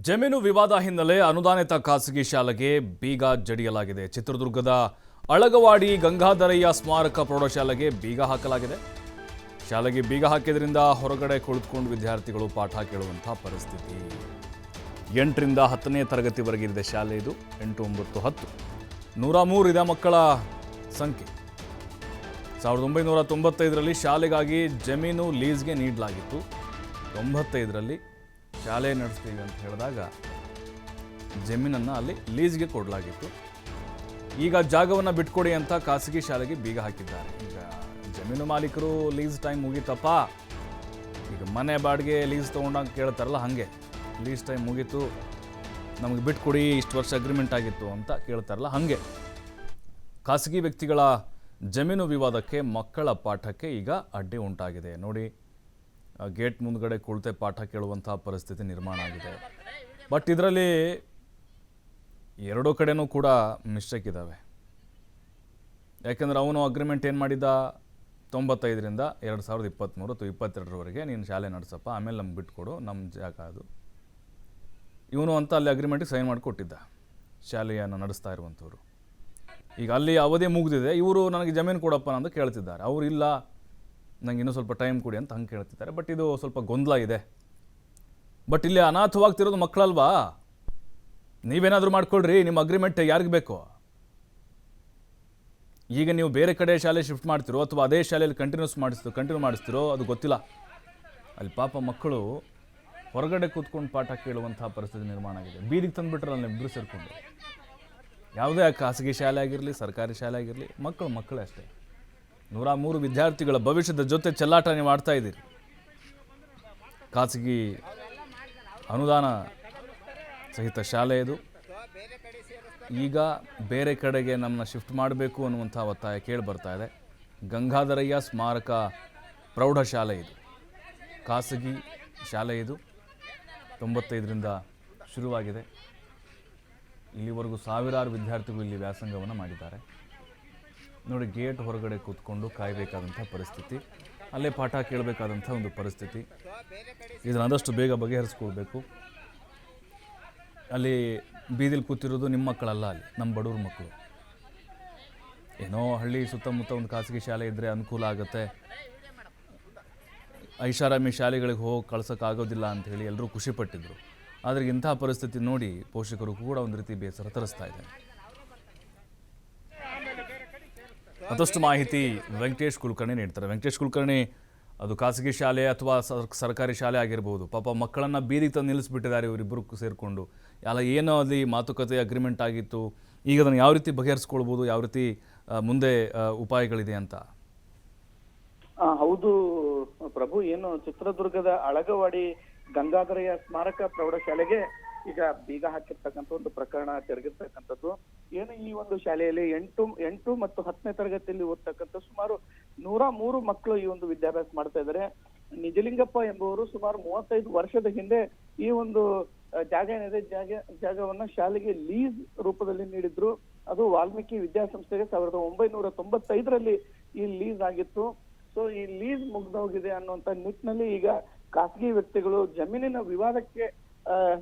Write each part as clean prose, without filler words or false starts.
ಜಮೀನು ವಿವಾದ ಹಿನ್ನೆಲೆ ಅನುದಾನಿತ ಖಾಸಗಿ ಶಾಲೆಗೆ ಬೀಗ ಜಡಿಯಲಾಗಿದೆ. ಚಿತ್ರದುರ್ಗದ ಅಳಗವಾಡಿ ಗಂಗಾಧರಯ್ಯ ಸ್ಮಾರಕ ಪ್ರೌಢಶಾಲೆಗೆ ಬೀಗ ಹಾಕಲಾಗಿದೆ. ಶಾಲೆಗೆ ಬೀಗ ಹಾಕಿದ್ರಿಂದ ಹೊರಗಡೆ ಕುಳಿತುಕೊಂಡು ವಿದ್ಯಾರ್ಥಿಗಳು ಪಾಠ ಕೇಳುವಂತಹ ಪರಿಸ್ಥಿತಿ. 8ರಿಂದ 10ನೇ ತರಗತಿವರೆಗಿದೆ ಶಾಲೆ. ಇದು 8, 9, 10 103 ಇದೆ ಮಕ್ಕಳ ಸಂಖ್ಯೆ. 1995ರಲ್ಲಿ ಶಾಲೆಗಾಗಿ ಜಮೀನು ಲೀಸ್ಗೆ ನೀಡಲಾಗಿತ್ತು. 95ರಲ್ಲಿ ಶಾಲೆ ನಡೆಸ್ತೀವಿ ಅಂತ ಹೇಳಿದಾಗ ಜಮೀನನ್ನು ಅಲ್ಲಿ ಲೀಸ್ಗೆ ಕೊಡಲಾಗಿತ್ತು. ಈಗ ಜಾಗವನ್ನು ಬಿಟ್ಕೊಡಿ ಅಂತ ಖಾಸಗಿ ಶಾಲೆಗೆ ಬೀಗ ಹಾಕಿದ್ದಾರೆ. ಈಗ ಜಮೀನು ಮಾಲೀಕರು ಲೀಸ್ ಟೈಮ್ ಮುಗೀತಪ್ಪ, ಈಗ ಮನೆ ಬಾಡಿಗೆ ಲೀಸ್ ತೊಗೊಂಡಾಗ ಕೇಳ್ತಾರಲ್ಲ ಹಾಗೆ, ಲೀಸ್ ಟೈಮ್ ಮುಗೀತು ನಮಗೆ ಬಿಟ್ಕೊಡಿ, ಇಷ್ಟು ವರ್ಷ ಅಗ್ರಿಮೆಂಟ್ ಆಗಿತ್ತು ಅಂತ ಕೇಳ್ತಾರಲ್ಲ ಹಾಗೆ ಖಾಸಗಿ ವ್ಯಕ್ತಿಗಳ ಜಮೀನು ವಿವಾದಕ್ಕೆ ಮಕ್ಕಳ ಪಾಠಕ್ಕೆ ಈಗ ಅಡ್ಡಿ ಉಂಟಾಗಿದೆ. ನೋಡಿ, ಗೇಟ್ ಮುಂದ್ಗಡೆ ಕುಳಿತೆ ಪಾಠ ಕೇಳುವಂಥ ಪರಿಸ್ಥಿತಿ ನಿರ್ಮಾಣ ಆಗಿದೆ. ಬಟ್ ಇದರಲ್ಲಿ ಎರಡೂ ಕಡೆನೂ ಕೂಡ ಮಿಸ್ಟೇಕ್ ಇದ್ದಾವೆ. ಯಾಕೆಂದರೆ ಅವನು ಅಗ್ರಿಮೆಂಟ್ ಏನು ಮಾಡಿದ್ದ, 95ರಿಂದ 2023 ಅಥವಾ 22ರವರೆಗೆ ನೀನು ಶಾಲೆ ನಡೆಸಪ್ಪ, ಆಮೇಲೆ ನಮ್ಗೆ ಬಿಟ್ಕೊಡು, ನಮ್ಮ ಜಾಗ ಅದು. ಇವನು ಅಂತ ಅಲ್ಲಿ ಅಗ್ರಿಮೆಂಟಿಗೆ ಸೈನ್ ಮಾಡಿ ಕೊಟ್ಟಿದ್ದ ಶಾಲೆಯನ್ನು ನಡೆಸ್ತಾ ಇರುವಂಥವ್ರು. ಈಗ ಅಲ್ಲಿ ಅವಧಿ ಮುಗಿದಿದೆ, ಇವರು ನನಗೆ ಜಮೀನು ಕೊಡಪ್ಪ ಅಂತ ಕೇಳ್ತಿದ್ದಾರೆ. ಅವರು ಇಲ್ಲ, ನಂಗೆ ಇನ್ನೂ ಸ್ವಲ್ಪ ಟೈಮ್ ಕೊಡಿ ಅಂತ ಹಂಗೆ ಕೇಳ್ತಿದ್ದಾರೆ. ಬಟ್ ಇದು ಸ್ವಲ್ಪ ಗೊಂದಲ ಇದೆ. ಬಟ್ ಇಲ್ಲಿ ಅನಾಥವಾಗ್ತಿರೋದು ಮಕ್ಕಳಲ್ವಾ? ನೀವೇನಾದರೂ ಮಾಡ್ಕೊಳ್ರಿ, ನಿಮ್ಮ ಅಗ್ರಿಮೆಂಟ್ ಯಾರಿಗೆ ಬೇಕೋ. ಈಗ ನೀವು ಬೇರೆ ಕಡೆ ಶಾಲೆ ಶಿಫ್ಟ್ ಮಾಡ್ತಿರೋ ಅಥವಾ ಅದೇ ಶಾಲೆಯಲ್ಲಿ ಕಂಟಿನ್ಯೂ ಮಾಡಿಸ್ತಿರೋ ಅದು ಗೊತ್ತಿಲ್ಲ. ಅಲ್ಲಿ ಪಾಪ ಮಕ್ಕಳು ಹೊರಗಡೆ ಕೂತ್ಕೊಂಡು ಪಾಠ ಕೇಳುವಂಥ ಪರಿಸ್ಥಿತಿ ನಿರ್ಮಾಣ ಆಗಿದೆ. ಬೀದಿಗೆ ತಂದುಬಿಟ್ರಲ್ಲ ಇಬ್ಬರು ಸೇರಿಕೊಂಡು. ಯಾವುದೇ ಖಾಸಗಿ ಶಾಲೆ ಆಗಿರಲಿ, ಸರ್ಕಾರಿ ಶಾಲೆ ಆಗಿರಲಿ, ಮಕ್ಕಳೇ ಅಷ್ಟೇ. 103 ವಿದ್ಯಾರ್ಥಿಗಳ ಭವಿಷ್ಯದ ಜೊತೆ ಚೆಲ್ಲಾಟ ನೀವು ಆಡ್ತಾ ಇದ್ದೀರಿ. ಖಾಸಗಿ ಅನುದಾನ ಸಹಿತ ಶಾಲೆ ಇದು. ಈಗ ಬೇರೆ ಕಡೆಗೆ ನಮ್ಮನ್ನ ಶಿಫ್ಟ್ ಮಾಡಬೇಕು ಅನ್ನುವಂಥ ಒತ್ತಾಯ ಕೇಳಿ ಬರ್ತಾ ಇದೆ. ಗಂಗಾಧರಯ್ಯ ಸ್ಮಾರಕ ಪ್ರೌಢಶಾಲೆ ಇದು, ಖಾಸಗಿ ಶಾಲೆ ಇದು. 95ರಿಂದ ಶುರುವಾಗಿದೆ. ಇಲ್ಲಿವರೆಗೂ ಸಾವಿರಾರು ವಿದ್ಯಾರ್ಥಿಗಳು ಇಲ್ಲಿ ವ್ಯಾಸಂಗವನ್ನು ಮಾಡಿದ್ದಾರೆ. ನೋಡಿ, ಗೇಟ್ ಹೊರಗಡೆ ಕೂತ್ಕೊಂಡು ಕಾಯಬೇಕಾದಂಥ ಪರಿಸ್ಥಿತಿ, ಅಲ್ಲೇ ಪಾಠ ಕೇಳಬೇಕಾದಂಥ ಒಂದು ಪರಿಸ್ಥಿತಿ. ಇದನ್ನು ಆದಷ್ಟು ಬೇಗ ಬಗೆಹರಿಸ್ಕೊಳ್ಬೇಕು. ಅಲ್ಲಿ ಬೀದಿಲಿ ಕೂತಿರೋದು ನಿಮ್ಮ ಮಕ್ಕಳಲ್ಲ, ಅಲ್ಲಿ ನಮ್ಮ ಬಡವ್ರ ಮಕ್ಕಳು. ಏನೋ ಹಳ್ಳಿ ಸುತ್ತಮುತ್ತ ಒಂದು ಖಾಸಗಿ ಶಾಲೆ ಇದ್ದರೆ ಅನುಕೂಲ ಆಗುತ್ತೆ, ಐಷಾರಾಮಿ ಶಾಲೆಗಳಿಗೆ ಹೋಗಿ ಕಳ್ಸೋಕ್ಕಾಗೋದಿಲ್ಲ ಅಂಥೇಳಿ ಎಲ್ಲರೂ ಖುಷಿಪಟ್ಟಿದ್ರು. ಆದರೆ ಇಂಥ ಪರಿಸ್ಥಿತಿ ನೋಡಿ ಪೋಷಕರು ಕೂಡ ಒಂದು ರೀತಿ ಬೇಸರ ತರಿಸ್ತಾ ಇದೆ. ಮತ್ತಷ್ಟು ಮಾಹಿತಿ ವೆಂಕಟೇಶ್ ಕುಲಕರ್ಣಿ ನೀಡ್ತಾರೆ. ವೆಂಕಟೇಶ್ ಕುಲಕರ್ಣಿ, ಅದು ಖಾಸಗಿ ಶಾಲೆ ಅಥವಾ ಸರ್ಕಾರಿ ಶಾಲೆ ಆಗಿರ್ಬೋದು, ಪಾಪ ಮಕ್ಕಳನ್ನು ಬೀದಿಗೆ ತಂದು ನಿಲ್ಲಿಸ್ಬಿಟ್ಟಿದ್ದಾರೆ ಇವರಿಬ್ಬರು ಸೇರಿಕೊಂಡು. ಏನೋ ಅಲ್ಲಿ ಮಾತುಕತೆ ಅಗ್ರಿಮೆಂಟ್ ಆಗಿತ್ತು, ಈಗ ಅದನ್ನು ಯಾವ ರೀತಿ ಬಗೆಹರಿಸ್ಕೊಳ್ಬೋದು, ಯಾವ ರೀತಿ ಮುಂದೆ ಉಪಾಯಗಳಿದೆ ಅಂತ? ಹೌದು ಪ್ರಭು, ಏನು ಚಿತ್ರದುರ್ಗದ ಅಳಗವಾಡಿ ಗಂಗಾಧರಯ್ಯ ಸ್ಮಾರಕ ಪ್ರೌಢಶಾಲೆಗೆ ಈಗ ಬೀಗ ಹಾಕಿರ್ತಕ್ಕಂಥ ಒಂದು ಪ್ರಕರಣ ತಿರುಗಿರ್ತಕ್ಕಂಥದ್ದು. ಏನು ಈ ಒಂದು ಶಾಲೆಯಲ್ಲಿ 8 ಮತ್ತು 10ನೇ ತರಗತಿಯಲ್ಲಿ ಓದ್ತಕ್ಕಂಥ ಸುಮಾರು 103 ಮಕ್ಕಳು ಈ ಒಂದು ವಿದ್ಯಾಭ್ಯಾಸ ಮಾಡ್ತಾ ಇದ್ದಾರೆ. ನಿಜಲಿಂಗಪ್ಪ ಎಂಬುವರು ಸುಮಾರು 35 ವರ್ಷದ ಹಿಂದೆ ಈ ಒಂದು ಜಾಗ ಏನಿದೆ, ಜಾಗವನ್ನ ಶಾಲೆಗೆ ಲೀಸ್ ರೂಪದಲ್ಲಿ ನೀಡಿದ್ರು. ಅದು ವಾಲ್ಮೀಕಿ ವಿದ್ಯಾಸಂಸ್ಥೆಗೆ 1995ರಲ್ಲಿ ಈ ಲೀಸ್ ಆಗಿತ್ತು. ಸೊ ಈ ಲೀಸ್ ಮುಗ್ದೋಗಿದೆ ಅನ್ನುವಂತ ನಿಟ್ಟಿನಲ್ಲಿ ಈಗ ಖಾಸಗಿ ವ್ಯಕ್ತಿಗಳು ಜಮೀನಿನ ವಿವಾದಕ್ಕೆ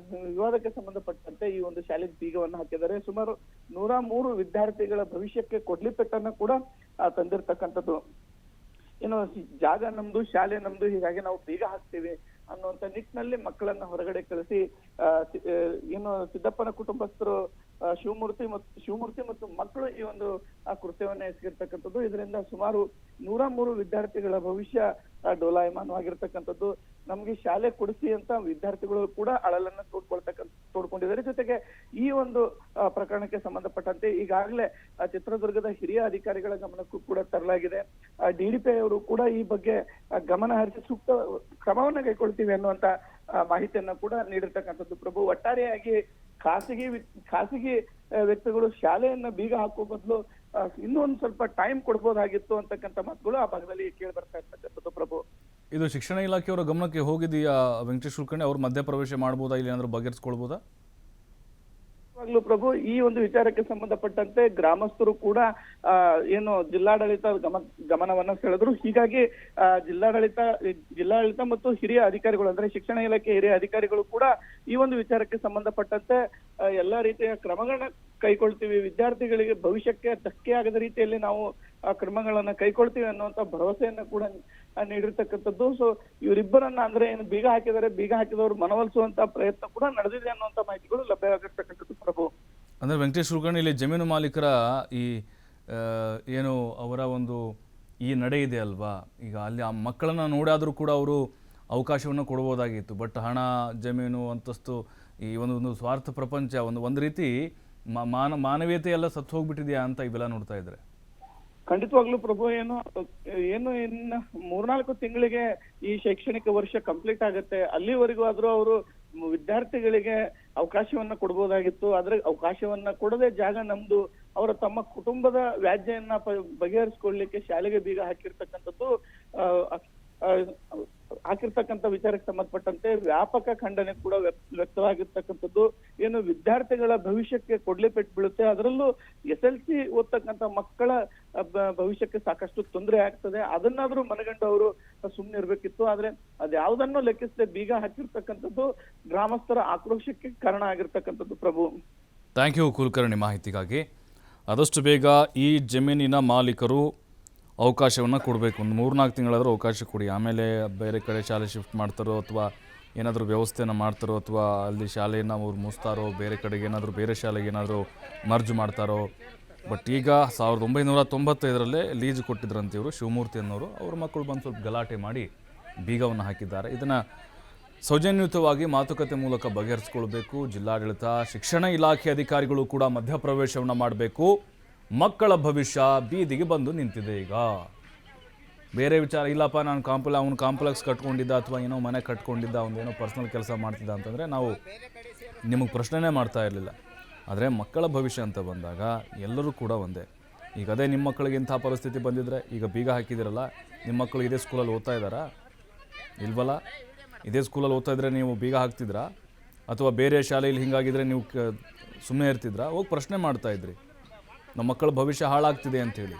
ಸಂಬಂಧಪಟ್ಟಂತೆ ಈ ಒಂದು ಶಾಲೆಗೆ ಬೀಗವನ್ನು ಹಾಕಿದ್ದಾರೆ. ಸುಮಾರು 103 ವಿದ್ಯಾರ್ಥಿಗಳ ಭವಿಷ್ಯಕ್ಕೆ ಕೊಡ್ಲಿ ಪೆಟ್ಟನ್ನ ಕೂಡ ತಂದಿರ್ತಕ್ಕಂಥದ್ದು. ಏನು, ಜಾಗ ನಮ್ದು, ಶಾಲೆ ನಮ್ದು, ಹೀಗಾಗಿ ನಾವು ಬೀಗ ಹಾಕ್ತೀವಿ ಅನ್ನುವಂತ ನಿಟ್ಟಿನಲ್ಲಿ ಮಕ್ಕಳನ್ನ ಹೊರಗಡೆ ಕಳಿಸಿ ಏನು ಸಿದ್ದಪ್ಪನ ಕುಟುಂಬಸ್ಥರು ಶಿವಮೂರ್ತಿ ಮತ್ತು ಮಕ್ಕಳು ಈ ಒಂದು ಕೃತ್ಯವನ್ನ ಎಸಗಿರ್ತಕ್ಕಂಥದ್ದು. ಇದರಿಂದ ಸುಮಾರು 103 ವಿದ್ಯಾರ್ಥಿಗಳ ಭವಿಷ್ಯ ಡೋಲಾಯಮಾನವಾಗಿರ್ತಕ್ಕಂಥದ್ದು. ನಮ್ಗೆ ಶಾಲೆ ಕೊಡಿಸಿ ಅಂತ ವಿದ್ಯಾರ್ಥಿಗಳು ಕೂಡ ಅಳಲನ್ನ ತೋಡ್ಕೊಂಡಿದ್ದಾರೆ. ಜೊತೆಗೆ ಈ ಒಂದು ಪ್ರಕರಣಕ್ಕೆ ಸಂಬಂಧಪಟ್ಟಂತೆ ಈಗಾಗಲೇ ಚಿತ್ರದುರ್ಗದ ಹಿರಿಯ ಅಧಿಕಾರಿಗಳ ಗಮನಕ್ಕೂ ಕೂಡ ತರಲಾಗಿದೆ. DDPI ಅವರು ಕೂಡ ಈ ಬಗ್ಗೆ ಗಮನ ಹರಿಸಿ ಸೂಕ್ತ ಕ್ರಮವನ್ನ ಕೈಗೊಳ್ತೀವಿ ಅನ್ನುವಂತ ಮಾಹಿತಿಯನ್ನ ಕೂಡ ನೀಡಿರ್ತಕ್ಕಂಥದ್ದು. ಪ್ರಭು, ಒಟ್ಟಾರೆಯಾಗಿ ಖಾಸಗಿ ವ್ಯಕ್ತಿಗಳು ಶಾಲೆಯನ್ನ ಬೀಗ ಹಾಕೋ ಬದಲು ಇನ್ನೂ ಒಂದು ಸ್ವಲ್ಪ ಟೈಮ್ ಕೊಡ್ಬೋದಾಗಿತ್ತು ಅಂತಕ್ಕಂಥ ಮಾತುಗಳು ಆ ಭಾಗದಲ್ಲಿ ಕೇಳಿ ಬರ್ತಾ ಇರ್ತಕ್ಕಂಥದ್ದು. ಪ್ರಭು, ಇದು ಶಿಕ್ಷಣ ಇಲಾಖೆಯವರ ಗಮನಕ್ಕೆ ಹೋಗಿದೆಯಾ ವೆಂಕಟೇಶ್ ಕುಲಕರ್ಣಿ? ಅವ್ರು ಮಧ್ಯಪ್ರವೇಶ ಮಾಡ್ಬೋದಾ, ಇಲ್ಲಿ ಏನಾದರೂ ಬಗೆಹರಿಸ್ಕೊಳ್ಬೋದಾ? ನಿಜವಾಗ್ಲೂ ಪ್ರಭು, ಈ ಒಂದು ವಿಚಾರಕ್ಕೆ ಸಂಬಂಧಪಟ್ಟಂತೆ ಗ್ರಾಮಸ್ಥರು ಕೂಡ ಏನು ಜಿಲ್ಲಾಡಳಿತ ಗಮನವನ್ನ ಸೆಳೆದ್ರು. ಹೀಗಾಗಿ ಜಿಲ್ಲಾಡಳಿತ ಮತ್ತು ಹಿರಿಯ ಅಧಿಕಾರಿಗಳು ಅಂದ್ರೆ ಶಿಕ್ಷಣ ಇಲಾಖೆ ಹಿರಿಯ ಅಧಿಕಾರಿಗಳು ಕೂಡ ಈ ಒಂದು ವಿಚಾರಕ್ಕೆ ಸಂಬಂಧಪಟ್ಟಂತೆ ಎಲ್ಲಾ ರೀತಿಯ ಕ್ರಮಗಳನ್ನ ಕೈಗೊಳ್ತೀವಿ, ವಿದ್ಯಾರ್ಥಿಗಳಿಗೆ ಭವಿಷ್ಯಕ್ಕೆ ಧಕ್ಕೆ ಆಗದ ರೀತಿಯಲ್ಲಿ ನಾವು ಕ್ರಮಗಳನ್ನ ಕೈಗೊಳ್ತೀವಿ ಅನ್ನುವಂತ ಭರವಸೆಯನ್ನ ಕೂಡ ನೀಡಿರ್ತಕ್ಕಂಥದ್ದು. ಸೊ ಇವರಿಬ್ಬರನ್ನ ಅಂದ್ರೆ ಏನು ಬೀಗ ಹಾಕಿದವರು ಮನವೊಲಿಸುವಂತ ಪ್ರಯತ್ನ ಕೂಡ ನಡೆದಿದೆ ಅನ್ನುವಂತ ಮಾಹಿತಿಗಳು ಲಭ್ಯವಾಗಿರ್ತಕ್ಕಂಥದ್ದು ಪ್ರಭು. ಅಂದರೆ ವೆಂಕಟೇಶ್ ಕುಲಕರ್ಣಿ, ಇಲ್ಲಿ ಜಮೀನು ಮಾಲೀಕರ ಈ ಏನು ಅವರ ಒಂದು ಈ ನಡೆ ಇದೆ ಅಲ್ವಾ, ಈಗ ಅಲ್ಲಿ ಆ ಮಕ್ಕಳನ್ನ ನೋಡಾದರೂ ಕೂಡ ಅವರು ಅವಕಾಶವನ್ನು ಕೊಡ್ಬೋದಾಗಿತ್ತು. ಬಟ್ ಹಣ, ಜಮೀನು, ಅಂತಸ್ತು, ಈ ಒಂದು ಸ್ವಾರ್ಥ ಪ್ರಪಂಚ, ಒಂದು ರೀತಿ ಮಾನವೀಯತೆ ಎಲ್ಲ ಸತ್ತು ಹೋಗ್ಬಿಟ್ಟಿದೆಯಾ ಅಂತ ಇವೆಲ್ಲ ನೋಡ್ತಾ ಇದ್ರೆ. ಖಂಡಿತವಾಗ್ಲೂ ಪ್ರಭು, ಏನು ಇನ್ನು 3-4 ತಿಂಗಳಿಗೆ ಈ ಶೈಕ್ಷಣಿಕ ವರ್ಷ ಕಂಪ್ಲೀಟ್ ಆಗುತ್ತೆ. ಅಲ್ಲಿವರೆಗೂ ಆದ್ರೂ ಅವರು ವಿದ್ಯಾರ್ಥಿಗಳಿಗೆ ಅವಕಾಶವನ್ನ ಕೊಡ್ಬೋದಾಗಿತ್ತು. ಆದ್ರೆ ಅವಕಾಶವನ್ನ ಕೊಡದೆ ಜಾಗ ನಮ್ದು, ಅವರ ತಮ್ಮ ಕುಟುಂಬದ ವ್ಯಾಜ್ಯನ್ನ ಬಗೆಹರಿಸ್ಕೊಳ್ಲಿಕ್ಕೆ ಶಾಲೆಗೆ ಬೀಗ ಹಾಕಿರ್ತಕ್ಕಂಥದ್ದು ವಿಚಾರಕ್ಕೆ ಸಂಬಂಧಪಟ್ಟಂತೆ ವ್ಯಾಪಕ ಖಂಡನೆ ಕೂಡ ವ್ಯಕ್ತವಾಗಿರ್ತಕ್ಕಂಥದ್ದು. ಏನು ವಿದ್ಯಾರ್ಥಿಗಳ ಭವಿಷ್ಯಕ್ಕೆ ಕೊಡ್ಲಿ ಪೆಟ್ಟು ಬೀಳುತ್ತೆ, ಅದರಲ್ಲೂ SLC ಓದ್ತಕ್ಕಂಥ ಮಕ್ಕಳ ಭವಿಷ್ಯಕ್ಕೆ ಸಾಕಷ್ಟು ತೊಂದರೆ ಆಗ್ತದೆ. ಅದನ್ನಾದ್ರೂ ಮನಗಂಡು ಅವರು ಸುಮ್ಮನೆ ಇರ್ಬೇಕಿತ್ತು. ಆದ್ರೆ ಅದ್ಯಾವುದನ್ನು ಲೆಕ್ಕಿಸದೆ ಬೀಗ ಹಾಕಿರ್ತಕ್ಕಂಥದ್ದು ಗ್ರಾಮಸ್ಥರ ಆಕ್ರೋಶಕ್ಕೆ ಕಾರಣ ಆಗಿರ್ತಕ್ಕಂಥದ್ದು ಪ್ರಭು. ಥ್ಯಾಂಕ್ ಯು ಕುಲಕರ್ಣಿ ಮಾಹಿತಿಗಾಗಿ. ಆದಷ್ಟು ಬೇಗ ಈ ಜಮೀನಿನ ಮಾಲೀಕರು ಅವಕಾಶವನ್ನು ಕೊಡಬೇಕು. ಒಂದು 3-4 ತಿಂಗಳಾದರೂ ಅವಕಾಶ ಕೊಡಿ. ಆಮೇಲೆ ಬೇರೆ ಕಡೆ ಶಾಲೆ ಶಿಫ್ಟ್ ಮಾಡ್ತಾರೋ ಅಥವಾ ಏನಾದರೂ ವ್ಯವಸ್ಥೆಯನ್ನು ಮಾಡ್ತಾರೋ ಅಥವಾ ಅಲ್ಲಿ ಶಾಲೆಯನ್ನು ಅವ್ರು ಮುಗಿಸ್ತಾರೋ, ಬೇರೆ ಕಡೆಗೆ ಏನಾದರೂ ಬೇರೆ ಶಾಲೆಗೆ ಏನಾದರೂ ಮರ್ಜ್ ಮಾಡ್ತಾರೋ. ಬಟ್ ಈಗ 1995ರಲ್ಲೇ ಲೀಜ್ ಕೊಟ್ಟಿದ್ರಂತೆ ಇವರು, ಶಿವಮೂರ್ತಿ ಅನ್ನೋರು. ಅವ್ರ ಮಕ್ಕಳು ಬಂದು ಸ್ವಲ್ಪ ಗಲಾಟೆ ಮಾಡಿ ಬೀಗವನ್ನು ಹಾಕಿದ್ದಾರೆ. ಇದನ್ನು ಸೌಜನ್ಯಯುತವಾಗಿ ಮಾತುಕತೆ ಮೂಲಕ ಬಗೆಹರಿಸ್ಕೊಳ್ಬೇಕು. ಜಿಲ್ಲಾಡಳಿತ, ಶಿಕ್ಷಣ ಇಲಾಖೆ ಅಧಿಕಾರಿಗಳು ಕೂಡ ಮಧ್ಯಪ್ರವೇಶವನ್ನು ಮಾಡಬೇಕು. ಮಕ್ಕಳ ಭವಿಷ್ಯ ಬೀದಿಗೆ ಬಂದು ನಿಂತಿದೆ. ಈಗ ಬೇರೆ ವಿಚಾರ ಇಲ್ಲಪ್ಪ, ನಾನು ಅವನು ಕಾಂಪ್ಲೆಕ್ಸ್ ಕಟ್ಕೊಂಡಿದ್ದ ಅಥವಾ ಏನೋ ಮನೆ ಕಟ್ಕೊಂಡಿದ್ದ, ಅವನೇನೋ ಪರ್ಸ್ನಲ್ ಕೆಲಸ ಮಾಡ್ತಿದ್ದ ಅಂತಂದರೆ ನಾವು ನಿಮಗೆ ಪ್ರಶ್ನೆನೇ ಮಾಡ್ತಾ ಇರಲಿಲ್ಲ. ಆದರೆ ಮಕ್ಕಳ ಭವಿಷ್ಯ ಅಂತ ಬಂದಾಗ ಎಲ್ಲರೂ ಕೂಡ ಒಂದೇ. ಈಗ ಅದೇ ನಿಮ್ಮ ಮಕ್ಕಳಿಗೆ ಇಂಥ ಪರಿಸ್ಥಿತಿ ಬಂದಿದ್ದರೆ, ಈಗ ಬೀಗ ಹಾಕಿದಿರಲ್ಲ, ನಿಮ್ಮ ಮಕ್ಕಳು ಇದೇ ಸ್ಕೂಲಲ್ಲಿ ಓದ್ತಾ ಇದ್ದಾರಾ? ಇಲ್ವಲ್ಲ. ಇದೇ ಸ್ಕೂಲಲ್ಲಿ ಓದ್ತಾ ಇದ್ದರೆ ನೀವು ಬೀಗ ಹಾಕ್ತಿದ್ರಾ? ಅಥವಾ ಬೇರೆ ಶಾಲೆಯಲ್ಲಿ ಹಿಂಗಾಗಿದ್ದರೆ ನೀವು ಸುಮ್ಮನೆ ಇರ್ತಿದ್ರಾ? ಹೋಗಿ ಪ್ರಶ್ನೆ ಮಾಡ್ತಾಯಿದ್ರಿ, ನಮ್ಮ ಮಕ್ಕಳ ಭವಿಷ್ಯ ಹಾಳಾಗ್ತಿದೆ ಅಂಥೇಳಿ.